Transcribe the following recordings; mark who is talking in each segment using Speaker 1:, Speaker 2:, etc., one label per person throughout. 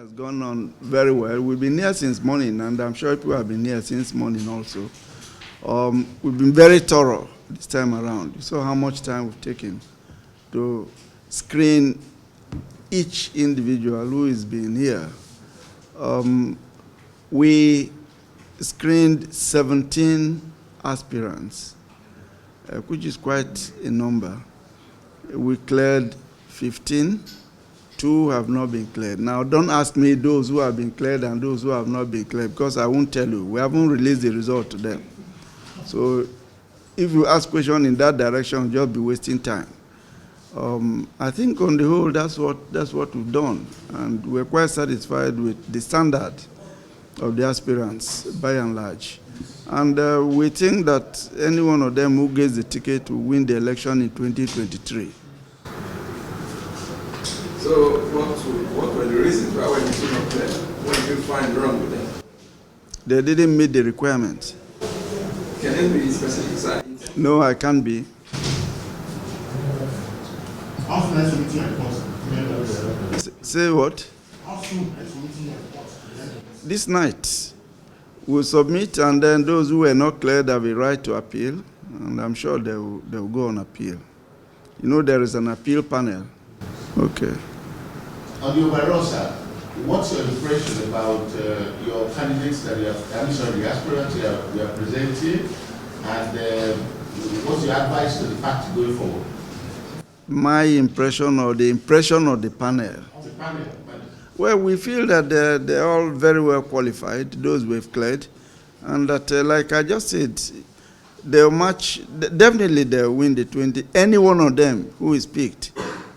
Speaker 1: Has gone on very well. We've been here since morning, and I'm sure people have been here since morning also. We've been very thorough this time around. You saw how much time we've taken to screen each individual who is being here. We screened 17 aspirants, which is quite a number. We cleared 15. 2 have not been cleared. Now, don't ask me those who have been cleared and those who have not been cleared, because I won't tell you. We haven't released the result to them. So if you ask questions in that direction, you'll just be wasting time. I think on the whole, that's what we've done. And we're quite satisfied with the standard of the aspirants, by and large. And we think that any one of them who gets the ticket will win the election in 2023.
Speaker 2: So what were the reasons why were you not clear? What did you find wrong with them?
Speaker 1: They didn't meet the requirements.
Speaker 2: Can it be specific, sir?
Speaker 1: No, I can't be. Say what? This night, we'll submit, and then those who were not cleared have a right to appeal, and I'm sure they will go on appeal. You know, there is an appeal panel. Okay.
Speaker 3: On the overall, sir, what's your impression about your candidates that the aspirants you are presenting, and what's your advice to the party going forward?
Speaker 1: My impression or the impression of the panel?
Speaker 3: The panel.
Speaker 1: Well, we feel that they're all very well qualified, those we've cleared, and that, like I just said, they'll match, definitely they'll win the 20, any one of them who is picked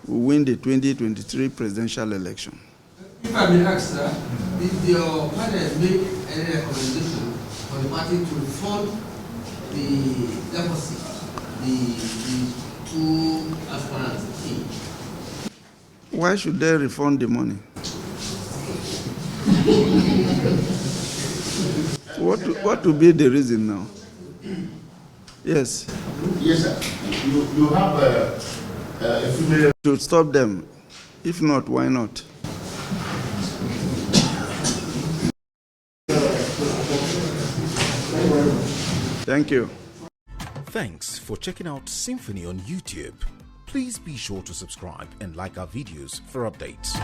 Speaker 1: will win the 2023 presidential election.
Speaker 4: If I may ask, sir, did your panel make any recommendation for the party to refund the deposit, the 2 aspirants each?
Speaker 1: Why should they refund the money? What would be the reason now? Yes.
Speaker 3: Yes, sir. You have a female.
Speaker 1: To stop them. If not, why not? Thank you.
Speaker 5: Thanks for checking out SYMFONI on YouTube. Please be sure to subscribe and like our videos for updates.